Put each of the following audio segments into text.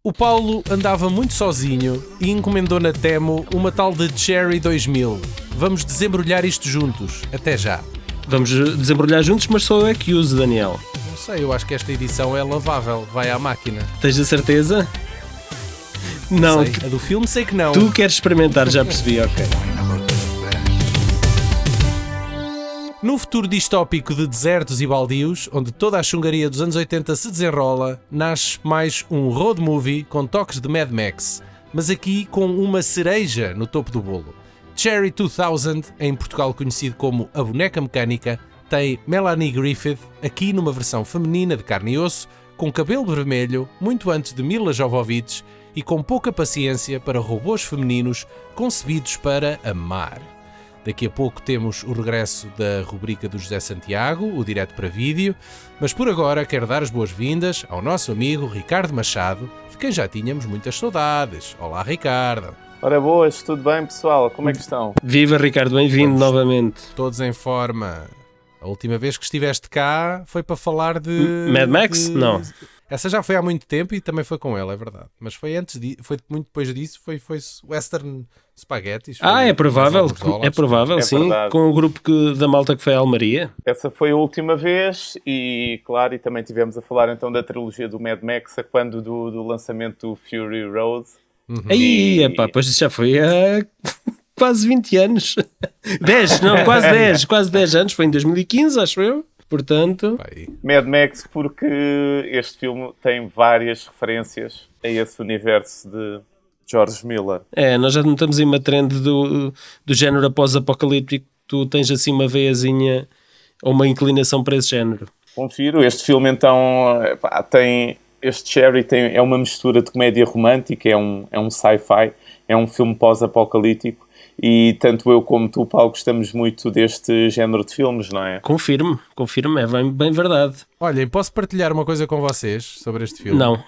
O Paulo andava muito sozinho e encomendou na Temo uma tal de Cherry 2000. Vamos desembrulhar isto juntos. Até já. Vamos desembrulhar juntos, mas só eu é que uso, Daniel. Não sei, eu acho que esta edição é lavável. Vai à máquina. Tens a certeza? Não. Sei. A do filme sei que não. Tu queres experimentar, já percebi, ok. No futuro distópico de desertos e baldios, onde toda a chungaria dos anos 80 se desenrola, nasce mais um road movie com toques de Mad Max, mas aqui com uma cereja no topo do bolo. Cherry 2000, em Portugal conhecido como A Boneca Mecânica, tem Melanie Griffith, aqui numa versão feminina de carne e osso, com cabelo vermelho, muito antes de Mila Jovovich, e com pouca paciência para robôs femininos concebidos para amar. Daqui a pouco temos o regresso da rubrica do José Santiago, o Direto para Vídeo, mas por agora quero dar as boas-vindas ao nosso amigo Ricardo Machado, de quem já tínhamos muitas saudades. Olá, Ricardo. Ora boas, tudo bem pessoal? Como é que estão? Viva, Ricardo, bem-vindo novamente. Todos em forma. A última vez que estiveste cá foi para falar de... Mad Max? Não. Essa já foi há muito tempo e também foi com ele, é verdade. Mas foi antes foi muito depois disso, foi Western Spaghettis. É provável, É sim, verdade. com o grupo da malta que foi a Almaria. Essa foi a última vez e, claro, e também tivemos a falar então da trilogia do Mad Max, a quando do lançamento do Fury Road. Aí, pois já foi há quase 20 anos. 10, não, quase 10 anos, foi em 2015, acho eu. Portanto... Mad Max porque este filme tem várias referências a esse universo de George Miller. Nós já não estamos em uma trend do género após-apocalíptico. Tu tens assim uma veiazinha ou uma inclinação para esse género. Confiro, este filme então tem... Este Cherry é uma mistura de comédia romântica, é um sci-fi, é um filme pós-apocalíptico e tanto eu como tu, Paulo, gostamos muito deste género de filmes, não é? Confirmo, é bem verdade. Olhem, posso partilhar uma coisa com vocês sobre este filme? Não.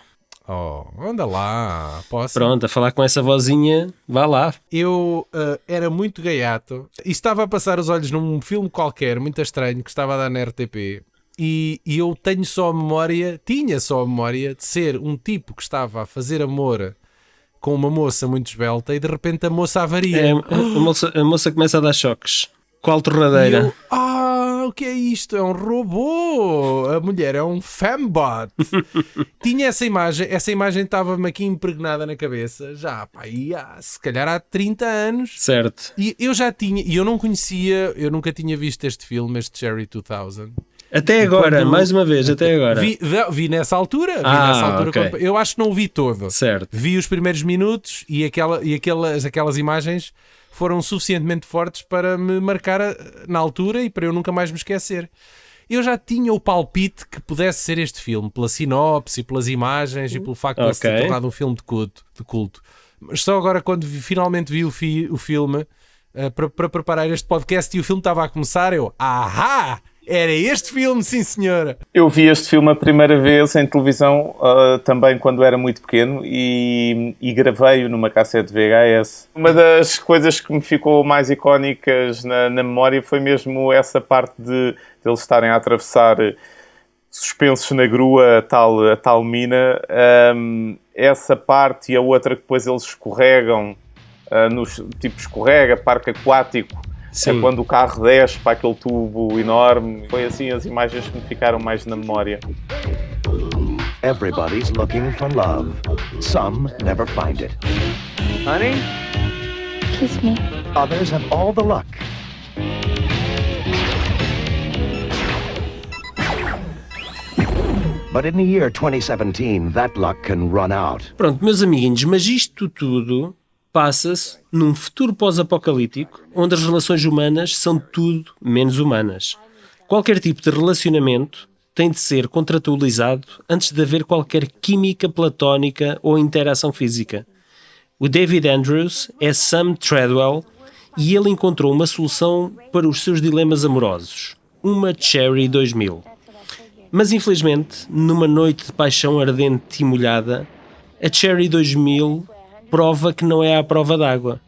Anda lá, posso? Pronto, a falar com essa vozinha, vá lá. Eu era muito gaiato e estava a passar os olhos num filme qualquer, muito estranho, que estava a dar na RTP. E eu tinha só a memória de ser um tipo que estava a fazer amor com uma moça muito esbelta e de repente a moça avaria. A moça começa a dar choques. Qual torradeira? O que é isto? É um robô! A mulher é um fembot! Tinha essa imagem estava-me aqui impregnada na cabeça, já, se calhar há 30 anos. Certo. E eu já tinha, e eu não conhecia, eu nunca tinha visto este filme, este Cherry 2000. Até agora, mais uma vez, até agora. Vi nessa altura. Okay. Eu acho que não o vi todo. Certo. Vi os primeiros minutos e aquelas imagens foram suficientemente fortes para me marcar na altura e para eu nunca mais me esquecer. Eu já tinha o palpite que pudesse ser este filme, pela sinopse, pelas imagens e pelo facto de se ter tornado um filme de culto. Mas só agora, quando finalmente vi o filme, para preparar este podcast e o filme estava a começar, era este filme, sim senhora. Eu vi este filme a primeira vez em televisão também quando era muito pequeno e gravei-o numa cassete VHS. Uma das coisas que me ficou mais icónicas na memória foi mesmo essa parte de eles estarem a atravessar suspensos na grua a tal mina. Essa parte e a outra que depois eles escorregam, escorrega, parque aquático. Sim. É quando o carro desce para aquele tubo enorme. Foi assim as imagens que me ficaram mais na memória. Everybody's looking for love. Some never find it. Honey? Kiss me. Others have all the luck. But in the year 2017, that luck can run out. Pronto, meus amiguinhos, mas isto tudo passa-se num futuro pós-apocalíptico onde as relações humanas são tudo menos humanas. Qualquer tipo de relacionamento tem de ser contratualizado antes de haver qualquer química platónica ou interação física. O David Andrews é Sam Treadwell e ele encontrou uma solução para os seus dilemas amorosos, uma Cherry 2000. Mas infelizmente, numa noite de paixão ardente e molhada, a Cherry 2000 prova que não é à prova d'água,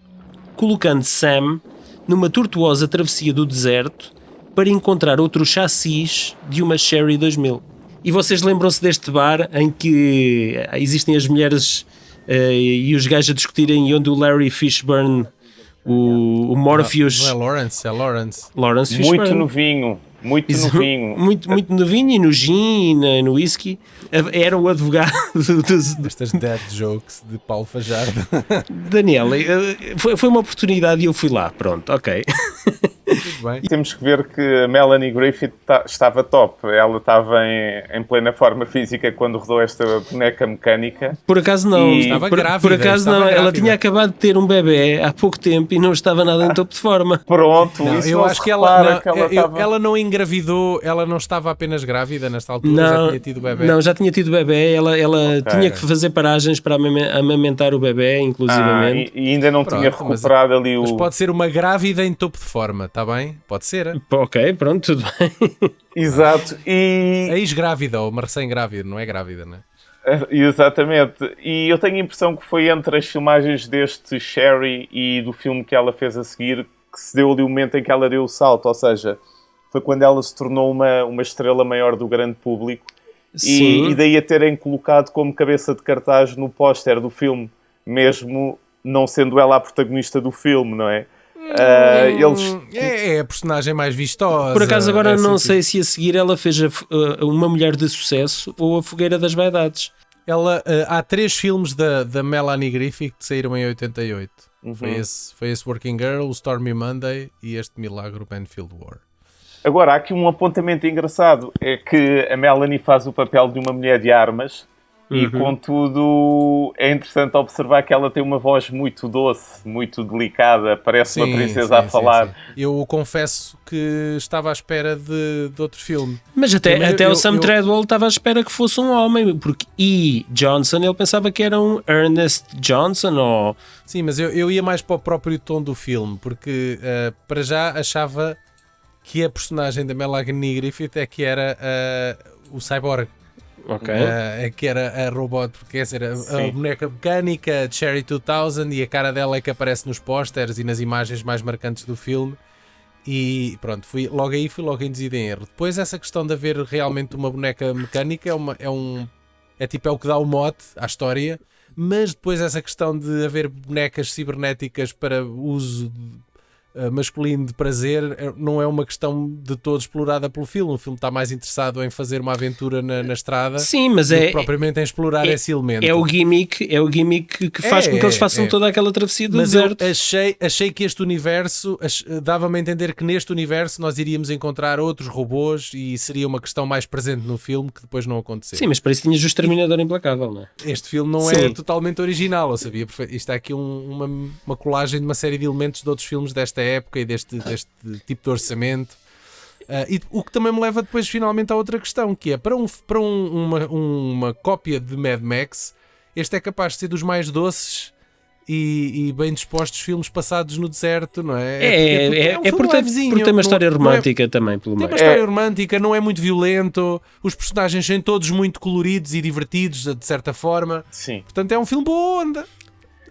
colocando Sam numa tortuosa travessia do deserto para encontrar outro chassis de uma Cherry 2000. E vocês lembram-se deste bar em que existem as mulheres e os gajos a discutirem, e onde o Larry Fishburne, o Morpheus... Não é Lawrence, é Lawrence. Lawrence Fishburne. Muito novinho. Muito novinho. Muito novinho, e no gin e no whisky. Era o advogado dos... Estas dead jokes de Paulo Fajardo. Daniel, foi uma oportunidade e eu fui lá. Pronto, ok. Tudo bem. Temos que ver que a Melanie Griffith estava top. Ela estava em plena forma física quando rodou esta boneca mecânica. Por acaso não. E- Estava Por grávida. acaso estava não. Ela grávida. tinha acabado de ter um bebê há pouco tempo e não estava nada em topo de forma. Pronto, Não, isso eu não acho se que repara ela, que ela estava... ela não engravidou, ela não estava apenas grávida nesta altura, já tinha tido bebê. Não, já tinha tido bebê. Ela tinha que fazer paragens para amamentar o bebê, inclusivamente. e ainda não tinha Pronto, mas- recuperado ali o... Mas pode ser uma grávida em topo de forma, está bem? Pode ser. Ok, pronto, tudo bem. Exato, e... A ex-grávida ou uma recém-grávida, não é grávida, não é? Exatamente, e eu tenho a impressão que foi entre as filmagens deste Sherry e do filme que ela fez a seguir que se deu ali o momento em que ela deu o salto, ou seja, foi quando ela se tornou uma estrela maior do grande público. Sim. E daí a terem colocado como cabeça de cartaz no póster do filme, mesmo não sendo ela a protagonista do filme, não é? Eles... É a personagem mais vistosa. Por acaso agora é não assim, sei se a seguir ela fez uma mulher de sucesso ou a Fogueira das Vaidades. Ela, há 3 filmes da Melanie Griffith que saíram em 88. Foi esse Working Girl, o Stormy Monday e este Milagro Banfield War. Agora, há aqui um apontamento engraçado, é que a Melanie faz o papel de uma mulher de armas e, contudo, é interessante observar que ela tem uma voz muito doce, muito delicada, parece uma princesa a falar. Sim. Eu confesso que estava à espera de outro filme. Mas até Primeiro, o Sam Treadwell estava à espera que fosse um homem, porque E. Johnson, ele pensava que era um Ernest Johnson ou... Sim, mas eu ia mais para o próprio tom do filme, porque para já achava que a personagem da Melanie Griffith é que era o cyborg. Ok. É que era a robot, porque quer dizer, a boneca mecânica, a Cherry 2000, e a cara dela é que aparece nos pósteres e nas imagens mais marcantes do filme. E pronto, fui logo induzido em erro. Depois essa questão de haver realmente uma boneca mecânica é o que dá o mote à história, mas depois essa questão de haver bonecas cibernéticas para uso masculino de prazer não é uma questão de todo explorada pelo filme. O filme está mais interessado em fazer uma aventura na estrada, Sim, mas do que propriamente em explorar esse elemento. É o gimmick que faz com que eles façam toda aquela travessia do Mas deserto. eu achei que este universo dava-me a entender que neste universo nós iríamos encontrar outros robôs e seria uma questão mais presente no filme, que depois não aconteceu. Sim, mas para isso tinhas o Exterminador Implacável, não é? Este filme não é totalmente original, eu sabia. Isto é aqui uma colagem de uma série de elementos de outros filmes desta época e deste tipo de orçamento. E o que também me leva depois finalmente a outra questão, que é para uma cópia de Mad Max, este é capaz de ser dos mais doces e bem dispostos filmes passados no deserto, não é? Porque tem uma história romântica também pelo Tem meio. uma história romântica, não é muito violento, os personagens são todos muito coloridos e divertidos, de certa forma. Sim. Portanto, é um filme boa onda.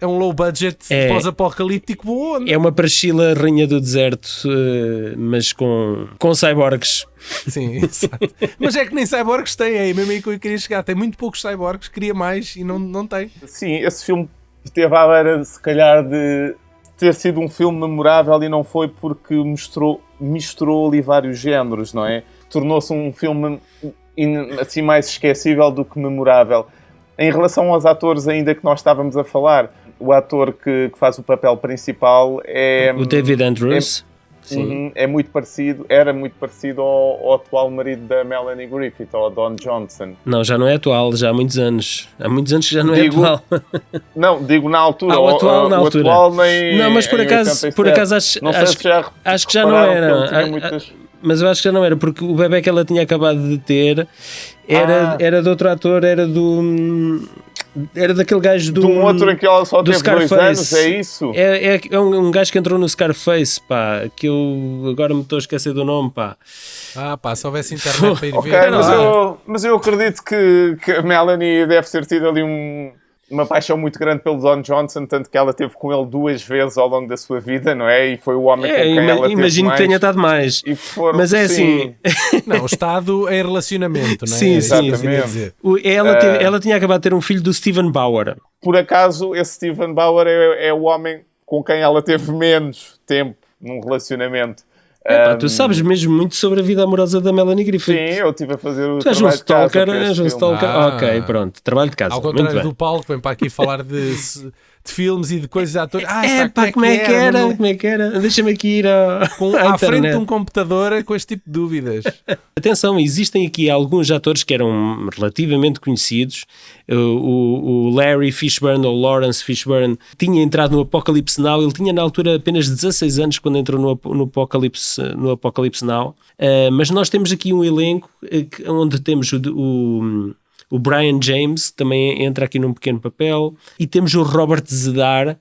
É um low budget pós-apocalíptico boa onda. É uma Priscila Rainha do Deserto, mas com cyborgs. Sim, exato. Mas é que nem cyborgs tem, é mesmo aí que eu queria chegar. Tem muito poucos cyborgs, queria mais e não tem. Sim, esse filme esteve à beira, se calhar, de ter sido um filme memorável e não foi porque misturou ali vários géneros, não é? Tornou-se um filme assim mais esquecível do que memorável. Em relação aos atores ainda que nós estávamos a falar, o ator que faz o papel principal é... O David Andrews. Era muito parecido ao atual marido da Melanie Griffith, ao Don Johnson. Não, já não é atual, já há muitos anos. Há muitos anos que já não é atual. Não, digo na altura. O atual na altura. Atual nem Não, mas por acaso acho que já não era. Mas eu acho que já não era, porque o bebé que ela tinha acabado de ter era de outro ator, era daquele gajo de um outro em que ela só teve Scarface. 2 anos, é isso? É um gajo que entrou no Scarface, pá, que eu agora me estou a esquecer do nome, pá. Se houvesse internet para ir Ok, ver. mas eu acredito que a Melanie deve ter tido ali uma paixão muito grande pelo Don Johnson, tanto que ela teve com ele 2 vezes ao longo da sua vida, não é? E foi o homem com quem ela teve imagino mais. que tenha estado mais. E foram, Mas é sim. assim. Não, o estado é relacionamento, não é? Sim, É isso que eu sim. queria dizer. Ela tinha acabado de ter um filho do Steven Bauer. Por acaso, esse Steven Bauer é o homem com quem ela teve menos tempo num relacionamento. Tu sabes mesmo muito sobre a vida amorosa da Melanie Griffith. Sim, eu estive a fazer o Tu és um trabalho de casa stalker, para este és um filme. stalker. Ah. Ok, pronto, trabalho de casa. Ao Muito contrário bem. do Paulo, que vem para aqui falar de filmes e de coisas de atores. Como é que era? Como é que era? Deixa-me aqui ir à À frente internet. de um computador com este tipo de dúvidas. Atenção, existem aqui alguns atores que eram relativamente conhecidos. O Larry Fishburne, ou Lawrence Fishburne, tinha entrado no Apocalipse Now. Ele tinha na altura apenas 16 anos quando entrou no Apocalipse Now. Mas nós temos aqui um elenco onde temos o Brian James, também entra aqui num pequeno papel, e temos o Robert Zedar,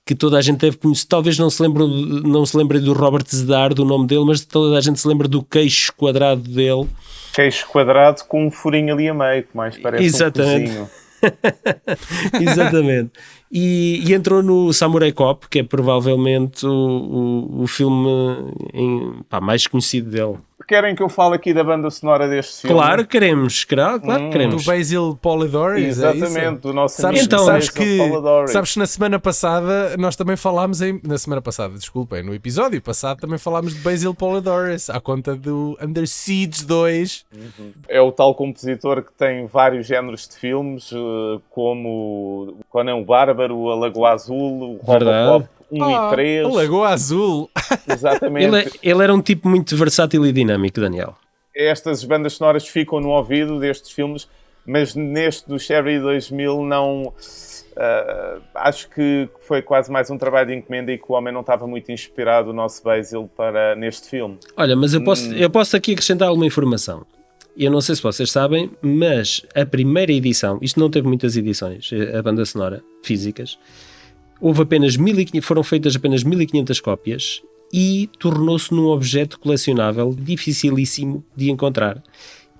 que toda a gente deve conhecer. Talvez não se lembre do Robert Zedar, do nome dele, mas toda a gente se lembra do queixo quadrado dele. Queixo quadrado com um furinho ali a meio, que mais parece Exatamente. um cozinho. Exatamente. E entrou no Samurai Cop, que é provavelmente o filme mais conhecido dele. Querem que eu fale aqui da banda sonora deste filme? Claro que queremos, claro que Do queremos. Basil Polidori. Exatamente, do nosso Sabes, amigo Então, sabes Basil que Polidori. sabes que na semana passada nós também falámos na semana passada, desculpem, no episódio passado também falámos de Basil Polidori à conta do Under Siege 2. É o tal compositor que tem vários géneros de filmes, como o Conan o Bárbaro, a Lagoa Azul, o Robocop 1 e 3. A Lagoa Azul. Exatamente. Ele era um tipo muito versátil e dinâmico, Daniel. Estas bandas sonoras ficam no ouvido destes filmes, mas neste do Cherry 2000 não... acho que foi quase mais um trabalho de encomenda e que o homem não estava muito inspirado, o nosso Basil, para neste filme. Olha, mas eu posso aqui acrescentar alguma informação. Eu não sei se vocês sabem, mas a primeira edição, isto não teve muitas edições, a banda sonora, físicas, foram feitas apenas 1500 cópias e tornou-se num objeto colecionável dificilíssimo de encontrar.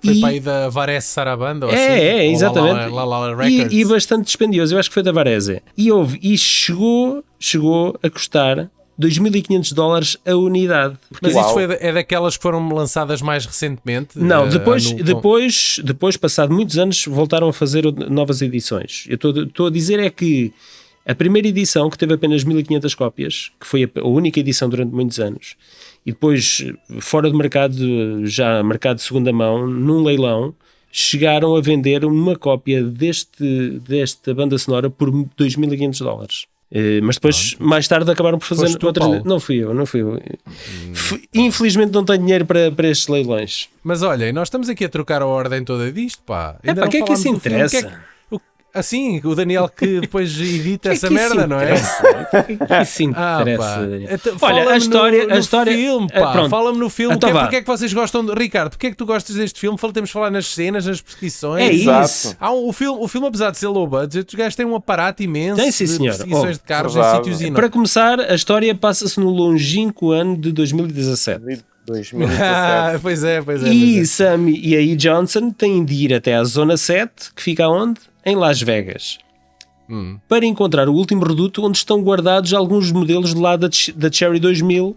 Foi para aí da Varese Sarabanda ou assim? Ou Exatamente. La Records. E bastante dispendioso, eu acho que foi da Varese. E chegou a custar $2.500 a unidade. Mas Uau. isso é daquelas que foram lançadas mais recentemente? Não, depois, passado muitos anos, voltaram a fazer novas edições. Eu estou a dizer é que a primeira edição, que teve apenas 1500 cópias, que foi a única edição durante muitos anos, e depois, fora do mercado, já mercado de segunda mão, num leilão, chegaram a vender uma cópia desta banda sonora por $2.500. Mas depois, mais tarde, acabaram por fazer Foste tu, outras. Paulo? Não fui eu. Infelizmente não tenho dinheiro para estes leilões. Mas olha, nós estamos aqui a trocar a ordem toda disto, pá. Ainda Epá, não o que é que falámos isso do filme. interessa? Assim, o Daniel que depois edita essa Que merda, não é? O que é que isso interessa? pá. Daniel? Então, Olha, fala-me a história. no filme, pá. Pronto. Fala-me no filme. Então vá. Porque é que vocês gostam de... Ricardo, porque é que tu gostas deste filme? Temos de falar nas cenas, nas perseguições. É Exato. isso. O filme, apesar de ser low budget, os gajos têm um aparato imenso Tem, sim, de senhor. perseguições de carros em verdade. sítios Para começar, a história passa-se no longínquo ano de 2017. 2017. Pois é. E Sam e a Johnson têm de ir até à Zona 7, que fica onde? Em Las Vegas. Para encontrar o último reduto onde estão guardados alguns modelos de lá da Cherry 2000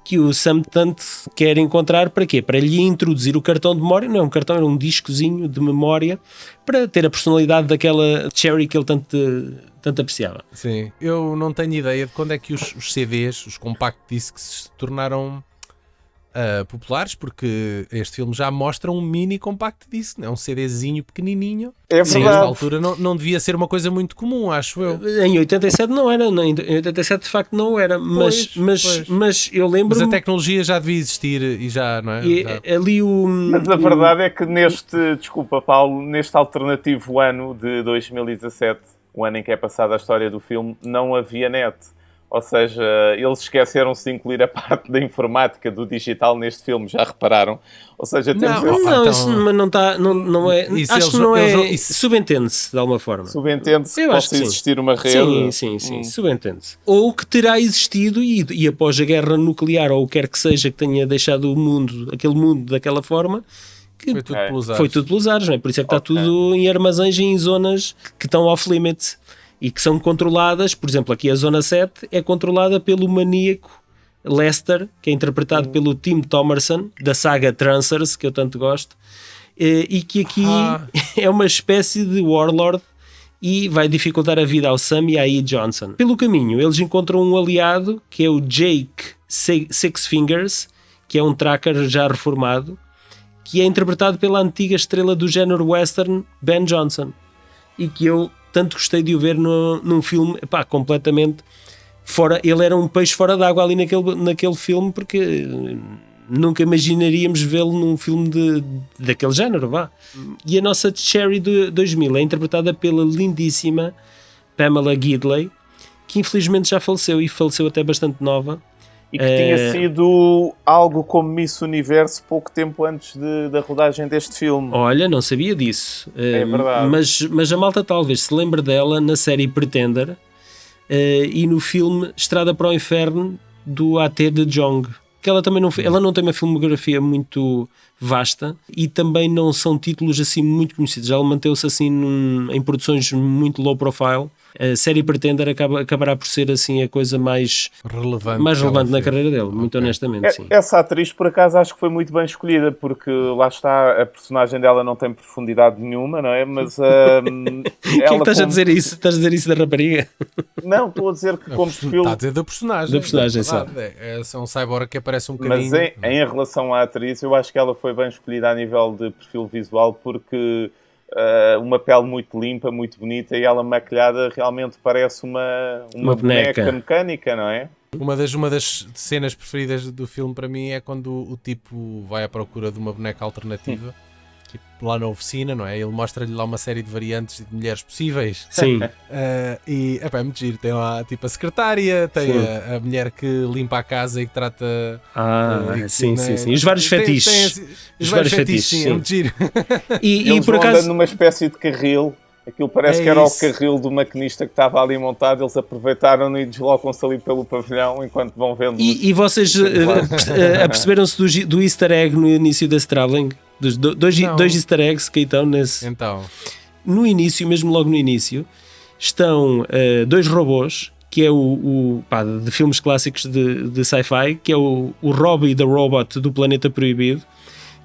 que o Sam tanto quer encontrar. Para quê? Para lhe introduzir o cartão de memória. Não é um cartão, era um discozinho de memória para ter a personalidade daquela Cherry que ele tanto apreciava. Sim, eu não tenho ideia de quando é que os CDs, os compact discs, se tornaram populares, porque este filme já mostra um mini compact disc, não é? Um CDzinho pequenininho. É Sim, verdade. nesta altura não devia ser uma coisa muito comum, acho eu. Em 87 não era, em 87 de facto não era, mas eu lembro. Mas a tecnologia já devia existir e já, não é? Já... Ali Mas a verdade é que desculpa Paulo, neste alternativo ano de 2017, o ano em que é passada a história do filme, não havia net. Ou seja, eles esqueceram-se de incluir a parte da informática, do digital neste filme, já repararam? Ou seja, temos Não, então- isso não está, não é. Isso acho eles que não é. não- isso- Subentende-se de alguma forma. subentende-se que Eu acho possa que sim. existir uma rede. Sim, subentende-se. Ou que terá existido e após a guerra nuclear, ou o que quer que seja que tenha deixado aquele mundo daquela forma, que Foi tudo pelos ares. foi tudo pelos ares, não é? Por isso é que está Ok. tudo em armazéns e em zonas que estão off-limit. e que são controladas, por exemplo, aqui a Zona 7 é controlada pelo maníaco Lester, que é interpretado pelo Tim Thomerson, da saga Trancers, que eu tanto gosto, e que aqui é uma espécie de warlord e vai dificultar a vida ao Sam e à E. Johnson. Pelo caminho, eles encontram um aliado, que é o Jake Six Fingers, que é um tracker já reformado, que é interpretado pela antiga estrela do género western, Ben Johnson, e que eu tanto gostei de o ver num filme, completamente fora. Ele era um peixe fora d'água ali naquele filme, porque nunca imaginaríamos vê-lo num filme daquele género, vá. E a nossa Cherry de 2000 é interpretada pela lindíssima Pamela Gidley, que infelizmente já faleceu, e faleceu até bastante nova. E que tinha sido algo como Miss Universo pouco tempo antes da rodagem deste filme. Olha, não sabia disso. É verdade. Mas a malta talvez se lembre dela na série Pretender e no filme Estrada para o Inferno do A.T. de Jong. Que ela também ela não tem uma filmografia muito vasta e também não são títulos assim muito conhecidos. Ela manteve-se assim em produções muito low profile. A série Pretender acabará por ser assim a coisa mais relevante na carreira dele, muito honestamente. Sim. Essa atriz, por acaso, acho que foi muito bem escolhida, porque lá está, a personagem dela não tem profundidade nenhuma, não é? Mas o que é que estás a dizer isso? Estás a dizer isso da rapariga? Não, estou a dizer que como perfil... Está a dizer da personagem. Da personagem, sabe? É um cyborg que aparece um bocadinho... Mas em relação à atriz, eu acho que ela foi bem escolhida a nível de perfil visual, porque... uma pele muito limpa, muito bonita, e ela maquilhada realmente parece uma boneca mecânica, não é? Uma das cenas preferidas do filme para mim é quando o tipo vai à procura de uma boneca alternativa, tipo, lá na oficina, não é? Ele mostra-lhe lá uma série de variantes de mulheres possíveis. Sim. E é muito giro. Tem lá tipo a secretária, tem a mulher que limpa a casa e que trata... sim. E os vários fetiches. Os vários fetiches, sim. É muito giro. E por acaso... numa espécie de carril. Aquilo parece que era o carril do maquinista que estava ali montado. Eles aproveitaram e deslocam-se ali pelo pavilhão enquanto vão vendo... E vocês aperceberam-se do easter egg no início desse travelling? Dois easter eggs que estão nesse... Então... No início, mesmo logo no início, estão dois robôs, que é de filmes clássicos de sci-fi, que é o Robbie the Robot do Planeta Proibido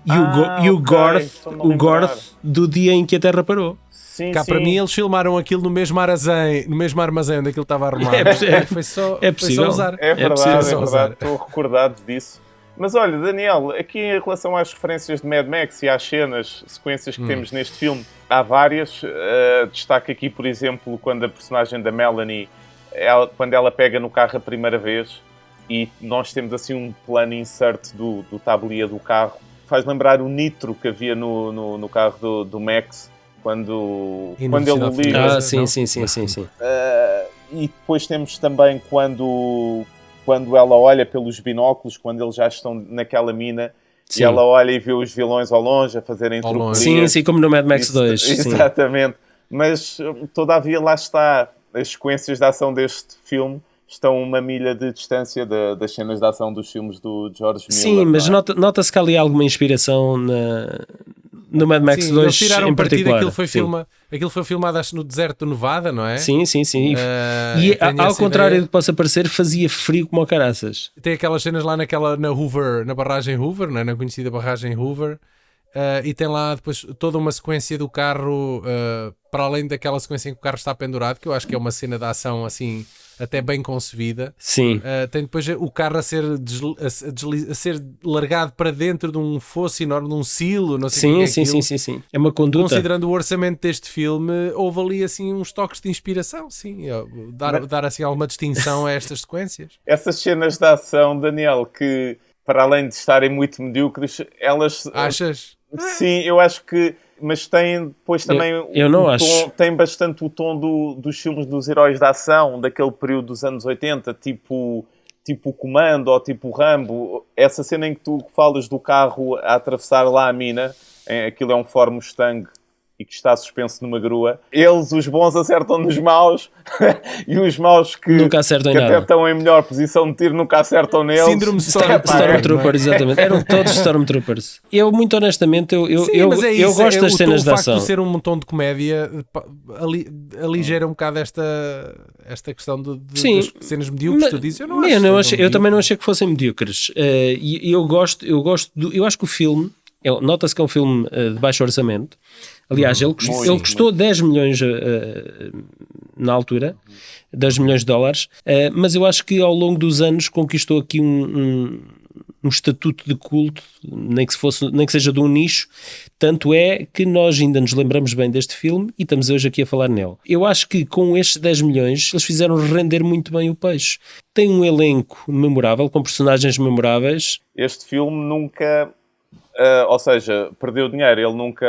e o Gorth do Dia em que a Terra Parou. Sim, para mim eles filmaram aquilo no mesmo armazém onde aquilo estava arrumado. Foi só usar. É verdade, estou recordado disso. Mas olha, Daniel, aqui em relação às referências de Mad Max e às sequências que temos neste filme, há várias. Destaco aqui, por exemplo, quando a personagem da Melanie, quando ela pega no carro a primeira vez e nós temos assim um plano insert do tabuleiro do carro. Faz lembrar o nitro que havia no carro do Max. Quando ele liga. Sim. E depois temos também quando ela olha pelos binóculos, quando eles já estão naquela mina, sim. E ela olha e vê os vilões ao longe a fazerem tropelias. Sim, como no Mad Max 2. Exatamente. Mas, todavia, lá está. As sequências de ação deste filme estão uma milha de distância das cenas de ação dos filmes do George Miller. Sim, mas nota-se que há ali alguma inspiração no Mad Max 2 eles tiraram em particular. Aquilo foi filmado, acho, no deserto do Nevada, não é? Sim. E ao contrário do que possa parecer, fazia frio como ao caraças. Tem aquelas cenas lá na Hoover, na barragem Hoover, não é? Na conhecida barragem Hoover. E tem lá depois toda uma sequência do carro, para além daquela sequência em que o carro está pendurado, que eu acho que é uma cena de ação assim até bem concebida. Sim. Tem depois o carro a ser largado para dentro de um fosso enorme, de um silo, não sei o que é aquilo. Sim. É uma conduta. Considerando o orçamento deste filme, houve ali assim uns toques de inspiração, sim. Dar assim alguma distinção a estas sequências. Essas cenas de ação, Daniel, que para além de estarem muito medíocres, elas... Achas? Sim, eu acho que... Mas tem depois também tem bastante o tom dos filmes dos heróis da ação, daquele período dos anos 80, tipo o Comando ou tipo o Rambo. Essa cena em que tu falas do carro a atravessar lá a mina, aquilo é um Ford Mustang e que está suspenso numa grua. Eles, os bons, acertam nos maus e os maus que, Nunca acertam em que até nada. estão em melhor posição de tiro nunca acertam neles. Síndrome de Stormtrooper, exatamente. Eram todos Stormtroopers. Eu, muito honestamente, eu mas é eu isso, gosto das cenas de o facto ação. de ser um tom de comédia aligera um bocado esta questão Sim. das cenas medíocres que tu dizes. Eu não acho. Eu também não achei que fossem medíocres. E eu acho que o filme, nota-se que é um filme de baixo orçamento. Aliás, ele custou 10 milhões na altura, 10 milhões de dólares, mas eu acho que ao longo dos anos conquistou aqui um estatuto de culto, nem que seja de um nicho, tanto é que nós ainda nos lembramos bem deste filme e estamos hoje aqui a falar nele. Eu acho que com estes 10 milhões eles fizeram render muito bem o peixe. Tem um elenco memorável, com personagens memoráveis. Este filme nunca, ou seja, perdeu dinheiro, ele nunca...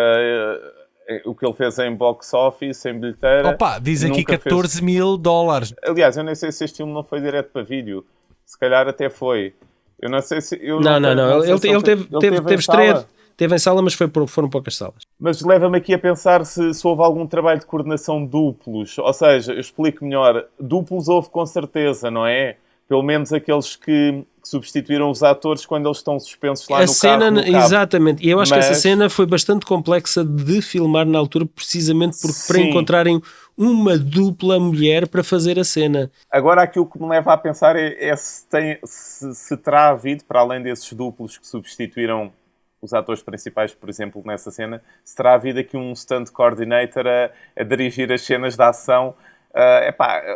o que ele fez em box office, em bilheteira... Opa, diz aqui nunca 14 mil dólares. Aliás, eu nem sei se este filme não foi direto para vídeo. Se calhar até foi. Eu não sei se... Não. Ele teve estreia, sala. teve em sala, mas foram poucas salas. Mas leva-me aqui a pensar se houve algum trabalho de coordenação duplos. Ou seja, eu explico melhor. Duplos houve com certeza, não é? Pelo menos aqueles que substituíram os atores quando eles estão suspensos lá no carro. Exatamente. E eu acho que essa cena foi bastante complexa de filmar na altura, precisamente porque para encontrarem uma dupla mulher para fazer a cena. Agora aquilo que me leva a pensar é se terá havido, para além desses duplos que substituíram os atores principais, por exemplo, nessa cena, se terá havido aqui um stunt coordinator a dirigir as cenas de ação.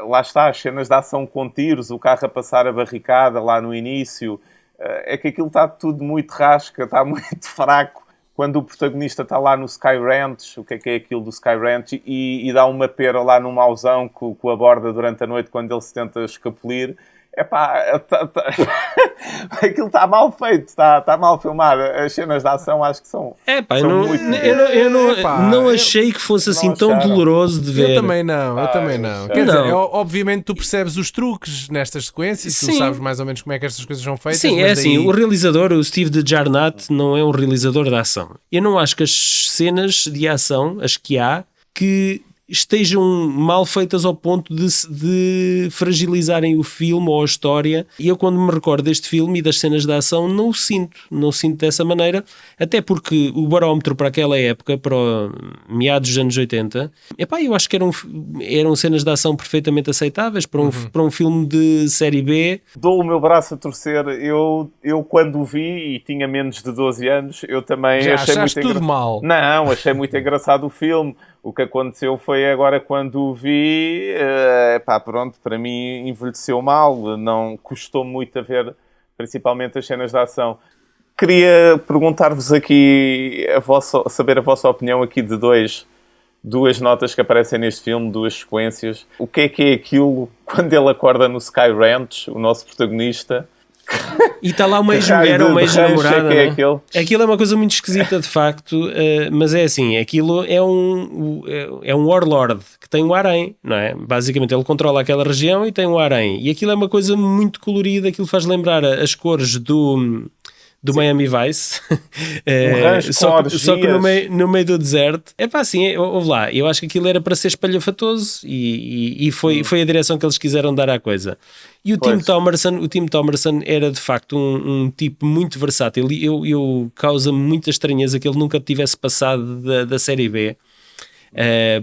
Lá está, as cenas de ação com tiros, o carro a passar a barricada lá no início, é que aquilo está tudo muito rasca, está muito fraco. Quando o protagonista está lá no Sky Ranch, o que é aquilo do Sky Ranch, e dá uma pera lá no mauzão que o aborda durante a noite quando ele se tenta escapulir, aquilo está mal feito, está mal filmado. As cenas de ação acho que são muito... Eu não achei que fosse assim tão doloroso de ver. Eu também não. Quer dizer, obviamente tu percebes os truques nestas sequências, tu sabes mais ou menos como é que estas coisas são feitas. Sim, mas assim, o realizador, o Steve DeJarnat, não é um realizador de ação. Eu não acho que as cenas de ação, as que há, que estejam mal feitas ao ponto de fragilizarem o filme ou a história. E eu, quando me recordo deste filme e das cenas de ação, não o sinto dessa maneira, até porque o barómetro para aquela época, para meados dos anos 80, eu acho que eram cenas de ação perfeitamente aceitáveis para um filme de série B. Dou o meu braço a torcer. Eu quando o vi, e tinha menos de 12 anos, eu também já achei muito tudo mal. Não, achei muito engraçado o filme. O que aconteceu foi agora quando o vi, pronto, para mim envelheceu mal, não custou muito a ver, principalmente as cenas de ação. Queria perguntar-vos aqui, saber a vossa opinião aqui de duas notas que aparecem neste filme, duas sequências. O que é aquilo quando ele acorda no Sky Ranch, o nosso protagonista? E está lá uma ex-mulher ou uma ex-namorada, é aquilo? Aquilo é uma coisa muito esquisita de facto, mas é assim, aquilo é um warlord que tem um harém, não é? Basicamente ele controla aquela região e tem um harém, e aquilo é uma coisa muito colorida, aquilo faz lembrar as cores do Miami Vice, só que no meio do deserto. Ouve lá, eu acho que aquilo era para ser espalhafatoso e foi a direção que eles quiseram dar à coisa. E o Tim Thomerson era de facto um tipo muito versátil. Eu causa-me muita estranheza que ele nunca tivesse passado da série B.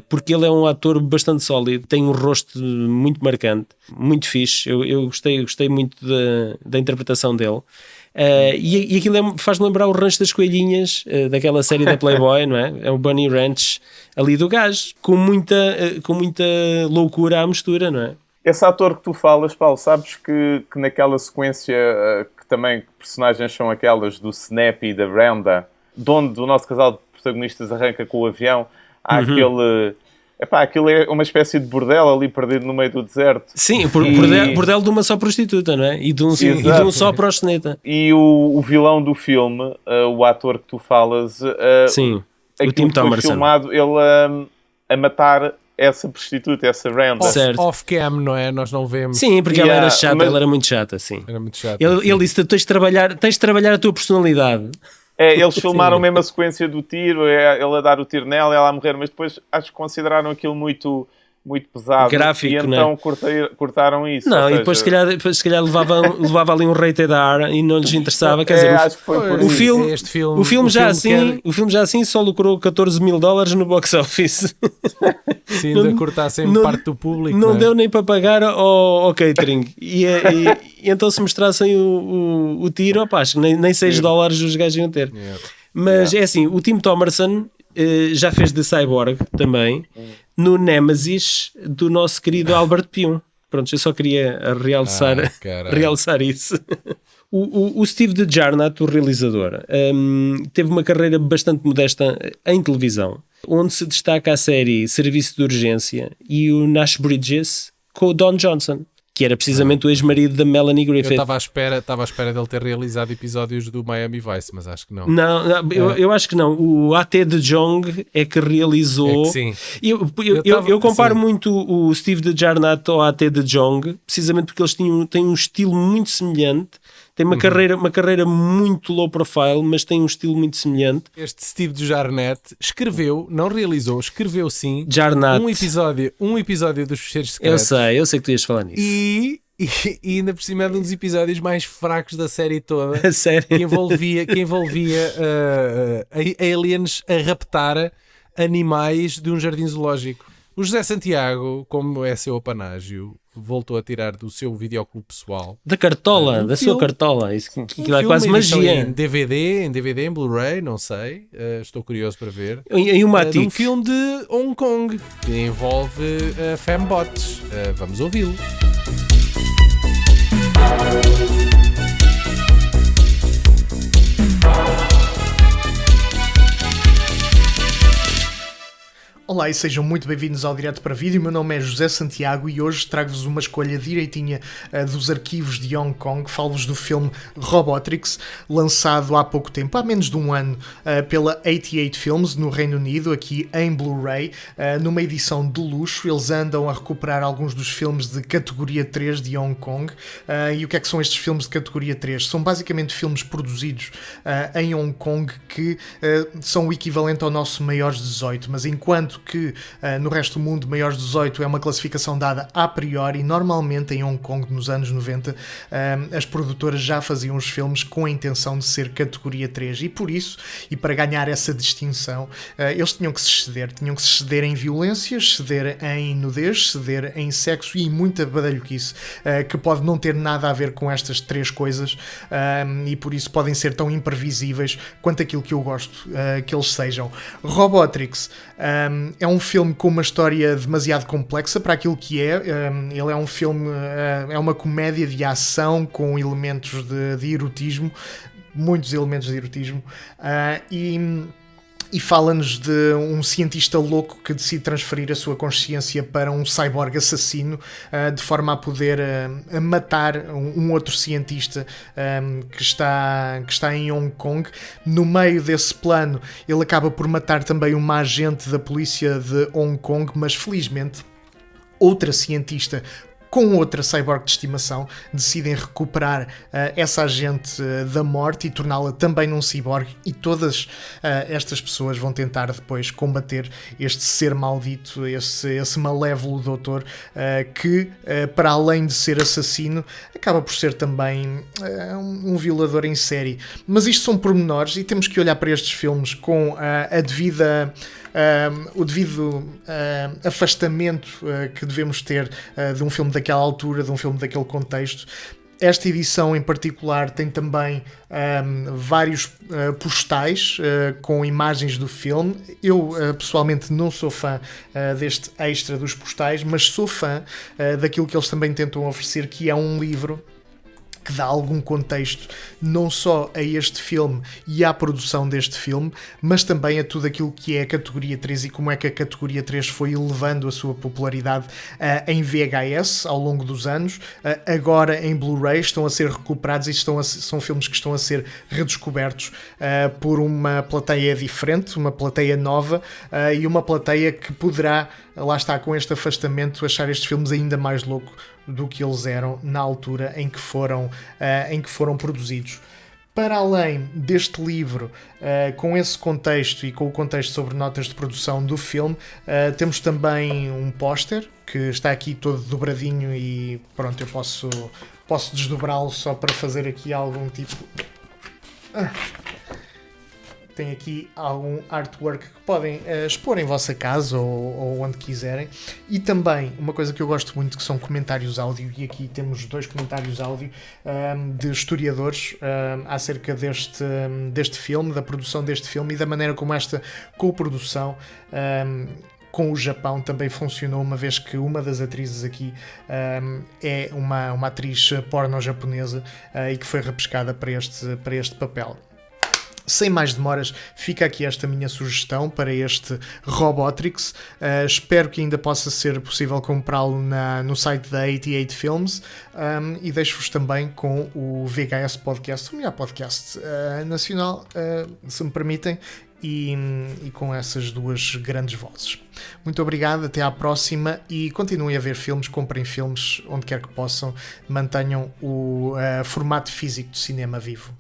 Porque ele é um ator bastante sólido, tem um rosto muito marcante, muito fixe. Eu gostei muito da interpretação dele. E aquilo faz-me lembrar o Rancho das Coelhinhas, daquela série da Playboy, não é? É o Bunny Ranch ali do gajo, com muita loucura à mistura, não é? Esse ator que tu falas, Paulo, sabes que naquela sequência que também personagens são aquelas do Snap e da Brenda, de onde o nosso casal de protagonistas arranca com o avião, há aquilo é uma espécie de bordel ali perdido no meio do deserto. Sim, bordel de uma só prostituta, não é? E de um só proxeneta. E o vilão do filme, o ator que tu falas, sim, o Tim Thomerson, filmado ele a matar essa prostituta, essa Brenda. Off-cam, não é? Nós não vemos. Sim, porque ela era chata, ela era muito chata, sim. Era muito chata. Ele disse, tens de trabalhar a tua personalidade. Eles filmaram mesmo a sequência do tiro, ele a dar o tiro nela, ela a morrer, mas depois acho que consideraram aquilo muito pesado. Gráfico, e então cortaram isso. Não, ou e depois se calhar levava ali um rated R e não lhes interessava. Quer dizer, acho que foi por o isso. filme, Este filme- o filme o já filme assim, o filme já assim só lucrou $14,000 no box office. Se ainda não- cortassem não- parte do público. Não é? deu nem para pagar ao catering. E então se mostrassem o tiro, opá, acho que nem $6 os gajos iam ter. Yeah. Mas é assim, o Tim Thomerson já fez de Cyborg também no Nemesis do nosso querido Albert Pyun. Pronto, eu só queria caralho. realçar isso. O Steve DeJarnat, o realizador, teve uma carreira bastante modesta em televisão, onde se destaca a série Serviço de Urgência e o Nash Bridges com o Don Johnson, que era precisamente o ex-marido da Melanie Eu Griffith. estava à espera dele ter realizado episódios do Miami Vice, mas acho que não. Não, eu acho que não. O A.T. de Jong é que realizou. É que sim. Eu comparo assim. muito o Steve DeJarnat ao A.T. de Jong, precisamente porque eles têm um estilo muito semelhante. Tem uma carreira muito low profile, mas tem um estilo muito semelhante. Este Steve DeJarnat escreveu, não realizou, escreveu sim Jarnat. um episódio dos Fecheiros Secretos. Eu sei que tu ias falar nisso. E ainda por cima é um dos episódios mais fracos da série toda, A sério. que envolvia aliens a raptar animais de um jardim zoológico. O José Santiago, como é seu apanágio, voltou a tirar do seu videoclube pessoal Da cartola, da sua filme. cartola. Isso que é filme, quase uma edição magia. em DVD, em Blu-ray, não sei, estou curioso para ver. Em uma De um Matic. filme de Hong Kong que envolve fembots. Vamos ouvi-lo. Olá e sejam muito bem-vindos ao Direto para Vídeo. O meu nome é José Santiago e hoje trago-vos uma escolha direitinha dos arquivos de Hong Kong. Falo-vos do filme Robotrix, lançado há pouco tempo, há menos de um ano, pela 88 Films no Reino Unido, aqui em Blu-ray, numa edição de luxo. Eles andam a recuperar alguns dos filmes de categoria 3 de Hong Kong. E o que é que são estes filmes de categoria 3? São basicamente filmes produzidos em Hong Kong que são o equivalente ao nosso maiores 18, mas enquanto que no resto do mundo maiores 18 é uma classificação dada a priori, normalmente em Hong Kong nos anos 90 as produtoras já faziam os filmes com a intenção de ser categoria 3 e por isso, e para ganhar essa distinção, eles tinham que se ceder em violências, ceder em nudez, ceder em sexo e muita badalhoquice que pode não ter nada a ver com estas três coisas e por isso podem ser tão imprevisíveis quanto aquilo que eu gosto que eles sejam. Robotrix é um filme com uma história demasiado complexa para aquilo que é. Ele é um filme, é uma comédia de ação com elementos de erotismo, muitos elementos de erotismo, e fala-nos de um cientista louco que decide transferir a sua consciência para um cyborg assassino de forma a poder matar um outro cientista que está em Hong Kong. No meio desse plano, ele acaba por matar também uma agente da polícia de Hong Kong, mas felizmente outra cientista com outra cyborg de estimação decidem recuperar essa agente da morte e torná-la também num cyborg, e todas estas pessoas vão tentar depois combater este ser maldito, esse malévolo doutor que, para além de ser assassino, acaba por ser também um violador em série. Mas isto são pormenores e temos que olhar para estes filmes com o devido afastamento que devemos ter de um filme daquela altura, de um filme daquele contexto. Esta edição em particular tem também vários postais com imagens do filme. Eu pessoalmente não sou fã deste extra dos postais, mas sou fã daquilo que eles também tentam oferecer, que é um livro que dá algum contexto não só a este filme e à produção deste filme, mas também a tudo aquilo que é a categoria 3 e como é que a categoria 3 foi elevando a sua popularidade em VHS ao longo dos anos. Agora em Blu-ray estão a ser recuperados e são filmes que estão a ser redescobertos por uma plateia diferente, uma plateia nova e uma plateia que poderá, lá está, com este afastamento, achar estes filmes ainda mais loucos do que eles eram na altura em que foram produzidos. Para além deste livro, com esse contexto e com o contexto sobre notas de produção do filme, temos também um póster que está aqui todo dobradinho e pronto, eu posso desdobrá-lo só para fazer aqui algum tipo... Tem aqui algum artwork que podem expor em vossa casa ou onde quiserem. E também, uma coisa que eu gosto muito, que são comentários áudio, e aqui temos 2 comentários áudio de historiadores acerca deste filme, da produção deste filme e da maneira como esta coprodução com o Japão também funcionou, uma vez que uma das atrizes aqui é uma atriz porno japonesa e que foi repescada para este papel. Sem mais demoras, fica aqui esta minha sugestão para este Robotrix. Espero que ainda possa ser possível comprá-lo no site da 88 Films e deixo-vos também com o VHS Podcast, o melhor podcast nacional, se me permitem, e com essas 2 grandes vozes. Muito obrigado, até à próxima e continuem a ver filmes, comprem filmes onde quer que possam, mantenham o formato físico do cinema vivo.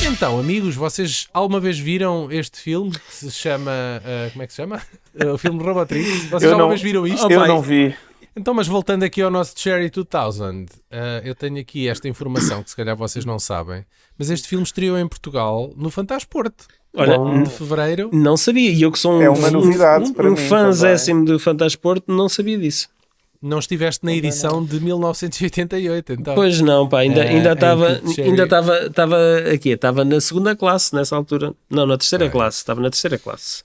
Então, amigos, vocês alguma vez viram este filme que se chama... como é que se chama? O filme Robotrix. Vocês alguma vez viram isto? Eu não vi. Então, mas voltando aqui ao nosso Cherry 2000, eu tenho aqui esta informação que se calhar vocês não sabem, mas este filme estreou em Portugal no Fantasporto. Olha, 1 de fevereiro. Não sabia, e eu que sou É uma novidade para um mim fãzéssimo do Fantasporto, não sabia disso. Não estiveste na edição de 1988, então. Pois não, pá, ainda estava na segunda classe nessa altura. Não, na terceira classe, estava na terceira classe.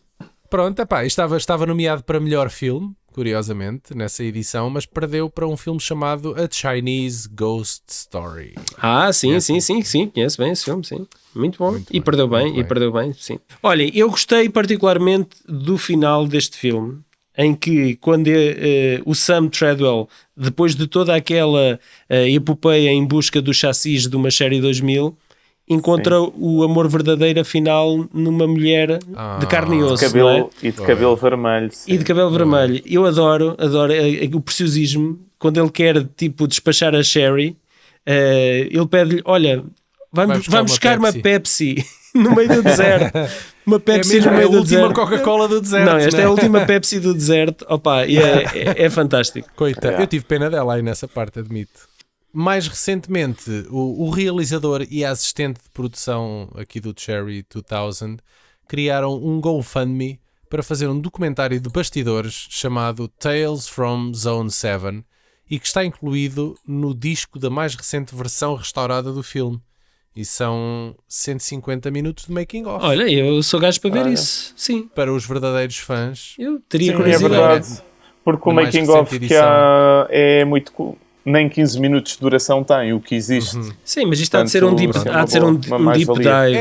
Pronto, epá, estava nomeado para melhor filme, curiosamente, nessa edição, mas perdeu para um filme chamado A Chinese Ghost Story. Sim, conheço bem esse filme, sim. Muito bom. Muito E bem, perdeu bem, muito bem. perdeu bem, sim. Olhem, eu gostei particularmente do final deste filme, em que quando o Sam Treadwell, depois de toda aquela epopeia em busca dos chassis de uma série 2000, encontra o amor verdadeiro afinal numa mulher de carne e osso, Cabelo, não é? e de cabelo vermelho. Sim. E de cabelo vermelho. Eu adoro o preciosismo. Quando ele quer, tipo, despachar a Sherry, ele pede-lhe, olha, vamos buscar uma Pepsi no meio do deserto. Uma Pepsi no meio do deserto. A última Coca-Cola do deserto. Não, esta né? é a última Pepsi do deserto. Opa, e é fantástico. Coita, eu tive pena dela aí nessa parte, admito. Mais recentemente, o realizador e a assistente de produção aqui do Cherry 2000 criaram um GoFundMe para fazer um documentário de bastidores chamado Tales from Zone 7 e que está incluído no disco da mais recente versão restaurada do filme. E são 150 minutos de making of. Olha, eu sou gajo para ver isso. Sim, Para os verdadeiros fãs. eu teria Sim, é curiosidade. verdade. Porque o Na mais making of recente que há é muito... Nem 15 minutos de duração tem, o que existe. Sim, mas isto há de ser um deep, Portanto, há de ser um deep mais-valia. dive.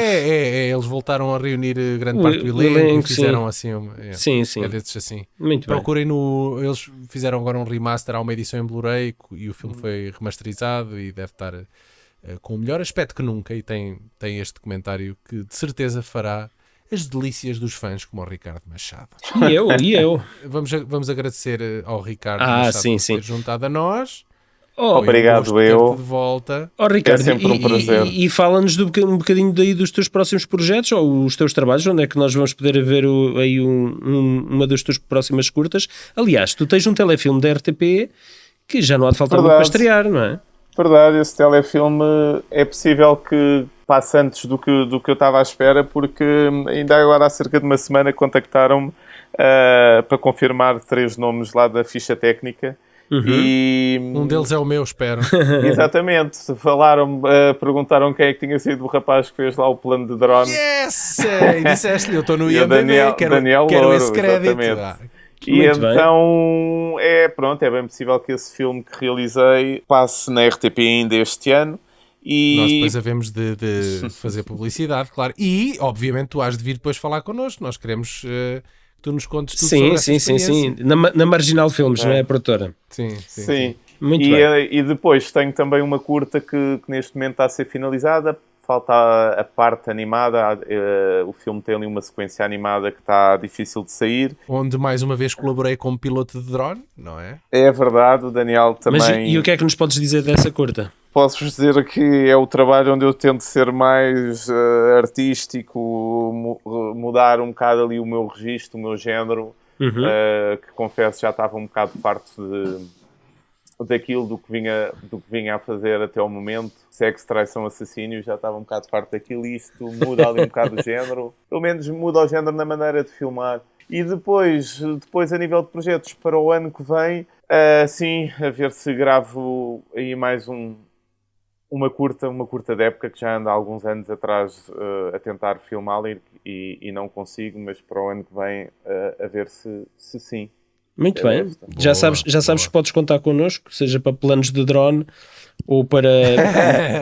Eles voltaram a reunir grande O parte do elenco e elenco, fizeram sim. assim. Sim. É desses assim. Muito bem. Procurem eles fizeram agora um remaster, há uma edição em Blu-ray e o filme foi remasterizado e deve estar com o melhor aspecto que nunca. E tem este documentário que de certeza fará as delícias dos fãs, como o Ricardo Machado. E eu. Vamos agradecer ao Ricardo Ah, Machado sim, por sim. ter juntado a nós. Oh, Foi Obrigado, um gosto ter-te eu. de volta. Ricardo, É sempre um prazer. e fala-nos um bocadinho daí dos teus próximos projetos ou os teus trabalhos, onde é que nós vamos poder ver aí uma das tuas próximas curtas. Aliás, tu tens um telefilme da RTP que já não há de faltar muito para estrear, não é? Verdade, esse telefilme é possível que passe antes do que eu estava à espera, porque ainda agora há cerca de uma semana contactaram-me para confirmar 3 nomes lá da ficha técnica. E, Um deles é o meu, espero. exatamente, perguntaram quem é que tinha sido o rapaz que fez lá o plano de drone. Yes! E disseste-lhe, eu estou no E o IMDb, quero Louro, esse crédito. exatamente. E Muito bem. então é bem possível que esse filme que realizei passe na RTP ainda este ano. E Nós depois havemos de fazer publicidade, claro. E, obviamente, tu has de vir depois falar connosco. Nós queremos que tu nos contes tudo sobre essa Sim. experiência. Na Marginal Filmes, não é, produtora? Sim. sim. Muito bem. E depois tenho também uma curta que neste momento está a ser finalizada falta a parte animada. O filme tem ali uma sequência animada que está difícil de sair. Onde mais uma vez colaborei como piloto de drone, não é? É verdade, o Daniel também... Mas e o que é que nos podes dizer dessa curta? Posso-vos dizer que é o trabalho onde eu tento ser mais artístico, mudar um bocado ali o meu registro, o meu género, que confesso já estava um bocado farto daquilo, do que vinha a fazer até o momento. Sexo, traição, assassínio, já estava um bocado farto daquilo, e isto muda ali um bocado o género. Pelo menos muda o género na maneira de filmar. E depois a nível de projetos para o ano que vem, sim, a ver se gravo aí mais uma curta de época, que já anda há alguns anos atrás a tentar filmá-la e não consigo, mas para o ano que vem a ver se sim. Muito bem. Já sabes que podes contar connosco, seja para planos de drone ou para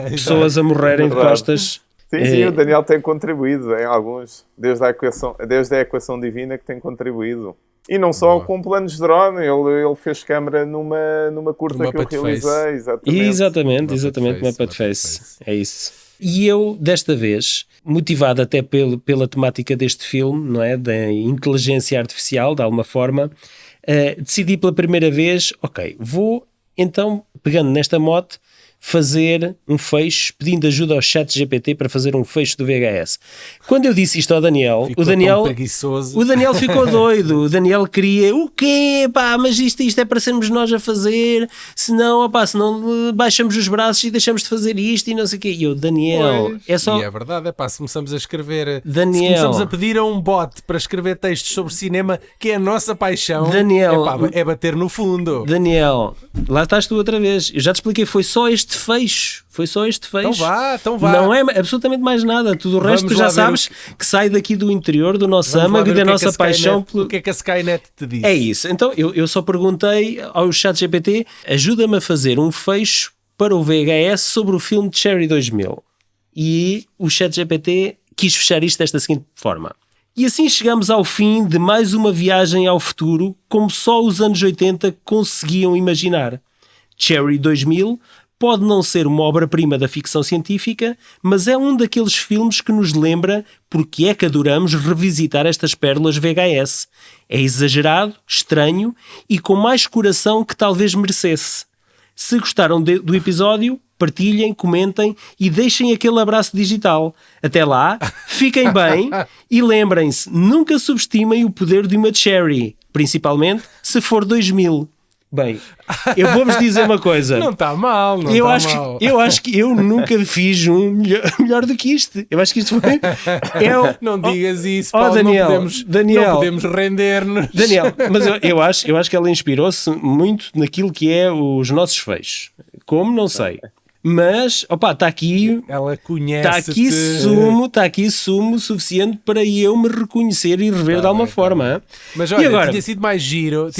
pessoas a morrerem de costas. Sim, o Daniel tem contribuído em alguns, desde a equação divina que tem contribuído. E não só com planos de drone, ele fez câmara numa curta que eu realizei. Exatamente, Muppet Face. É isso. E eu, desta vez, motivado até pela temática deste filme, não é? Da inteligência artificial, de alguma forma, decidi pela primeira vez, ok, vou então, pegando nesta mote, fazer um fecho, pedindo ajuda ao ChatGPT para fazer um fecho do VHS. Quando eu disse isto ao Daniel, o Daniel ficou doido. O Daniel queria, o quê? Pá, mas isto é para sermos nós a fazer, senão baixamos os braços e deixamos de fazer isto e não sei o quê. E eu, Daniel, é só... E é verdade, se começamos a escrever, Daniel, se começamos a pedir a um bot para escrever textos sobre cinema, que é a nossa paixão, Daniel, é bater no fundo. Daniel, lá estás tu outra vez. Eu já te expliquei, foi só este fecho. Então vá. Não é absolutamente mais nada. Tudo o resto tu já sabes que sai daqui do interior do nosso âmago e da nossa paixão. O que é que a Skynet te disse? É isso. Então eu só perguntei ao ChatGPT, ajuda-me a fazer um fecho para o VHS sobre o filme Cherry 2000. E o ChatGPT quis fechar isto desta seguinte forma. E assim chegamos ao fim de mais uma viagem ao futuro, como só os anos 80 conseguiam imaginar. Cherry 2000 pode não ser uma obra-prima da ficção científica, mas é um daqueles filmes que nos lembra porque é que adoramos revisitar estas pérolas VHS. É exagerado, estranho e com mais coração que talvez merecesse. Se gostaram do episódio, partilhem, comentem e deixem aquele abraço digital. Até lá, fiquem bem e lembrem-se, nunca subestimem o poder de uma Cherry, principalmente se for 2000. Bem, eu vou-vos dizer uma coisa. Não está mal, Eu acho que eu nunca fiz um melhor do que isto. Eu acho que isto foi... Não digas isso, Paulo, Daniel, não podemos render-nos. Daniel, mas eu acho que ela inspirou-se muito naquilo que é os nossos fechos. Como? Não sei. Mas, está aqui... Ela conhece-te. Está aqui sumo suficiente para eu me reconhecer e rever de alguma forma. Mas olha, agora, tinha sido mais giro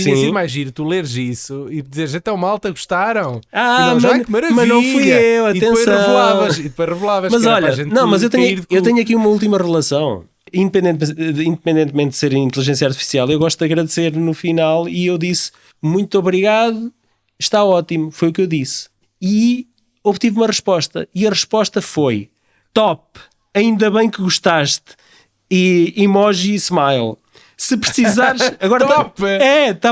tu leres isso e dizeres, então malta, gostaram? Que maravilha. Mas não fui eu, atenção. E depois revelavas. Mas olha, mas eu tenho aqui uma última relação. Independentemente de ser inteligência artificial, eu gosto de agradecer no final e eu disse, muito obrigado, está ótimo, foi o que eu disse. E obtive uma resposta e a resposta foi top, ainda bem que gostaste e emoji smile. Se precisares... Agora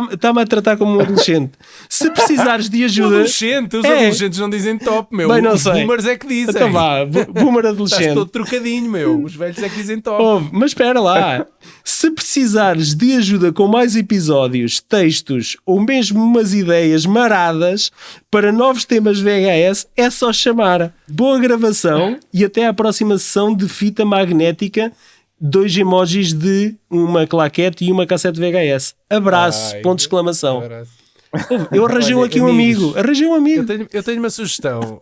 está-me a tratar como um adolescente. Se precisares de ajuda... Adolescente? Os adolescentes não dizem top, meu. Bem, não os sei. boomers é que dizem. Então vá, boomer adolescente. Estás todo trocadinho, meu. Os velhos é que dizem top. Mas espera lá. Se precisares de ajuda com mais episódios, textos ou mesmo umas ideias maradas para novos temas VHS, é só chamar. Boa gravação e até à próxima sessão de fita magnética. 2 emojis de uma claquete e uma cassete VHS. Abraço, ponto de exclamação. Eu arranjei aqui um amigo. Eu tenho uma sugestão.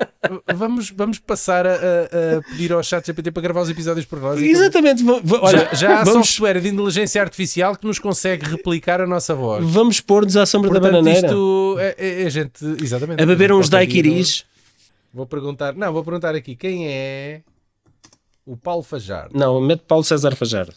Vamos passar a pedir ao ChatGPT para gravar os episódios por nós. Exatamente. Olha, já há software de inteligência artificial que nos consegue replicar a nossa voz. Vamos pôr-nos à sombra da bananeira. Isto é gente, exatamente, a beber uns daiquiris. Vou perguntar aqui quem é o Paulo Fajardo. Não, mete Paulo César Fajardo.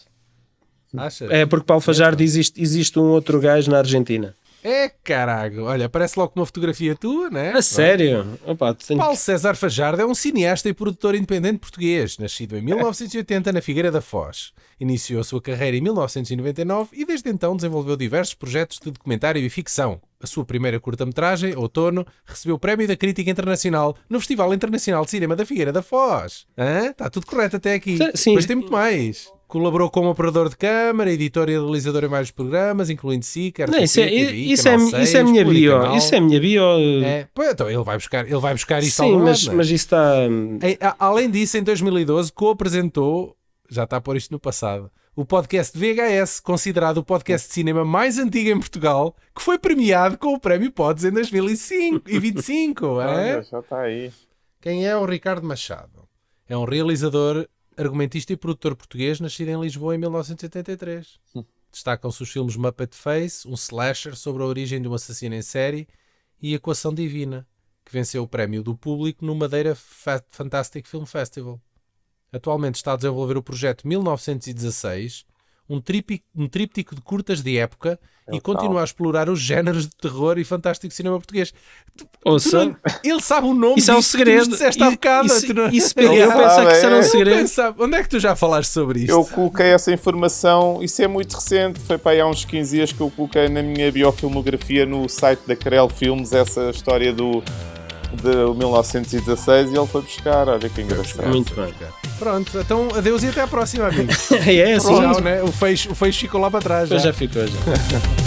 Achas? É porque Paulo Fajardo existe um outro gajo na Argentina. É caralho. Olha, aparece logo com uma fotografia tua, né? A sério? Opa, Paulo César Fajardo é um cineasta e produtor independente português, nascido em 1980 na Figueira da Foz. Iniciou a sua carreira em 1999 e desde então desenvolveu diversos projetos de documentário e ficção. A sua primeira curta-metragem, Outono, recebeu o Prémio da Crítica Internacional no Festival Internacional de Cinema da Figueira da Foz. Está tudo correto até aqui. Sim. Mas tem muito mais. Colaborou como operador de câmara, editor e realizador em vários programas, incluindo SIC, RTP, Não, TVI, isso Canal é 6, minha bio. Pluricanal. Isso é minha bio. Pois, então ele vai buscar isto Sim, ao mas lado, não é? isso está. Além disso, em 2012, co-apresentou, já está a pôr isto no passado, o podcast VHS, considerado o podcast de cinema mais antigo em Portugal, que foi premiado com o Prémio Pods em 2025. Olha, já está aí. Quem é o Ricardo Machado? É um realizador, argumentista e produtor português, nascido em Lisboa em 1983. Destacam-se os filmes Muppet Face, um slasher sobre a origem de um assassino em série, e Equação Divina, que venceu o prémio do público no Madeira Fantastic Film Festival. Atualmente está a desenvolver o projeto 1916, um tríptico de curtas de época, e continua a explorar os géneros de terror e fantástico cinema português. Ouça, Ele sabe o nome isso é um disto que tu segredo. nos disseste há bocado. Eu pensava que isso era um segredo. Onde é que tu já falaste sobre isto? Eu coloquei essa informação, isso é muito recente, foi para aí há uns 15 dias que eu coloquei na minha biofilmografia no site da Carel Filmes, essa história de 1916, e ele foi buscar, olha que engraçado. Muito bem. Pronto, então adeus e até à próxima, amigo. É assim. Tchau, né? O fecho ficou lá para trás. Já ficou, já.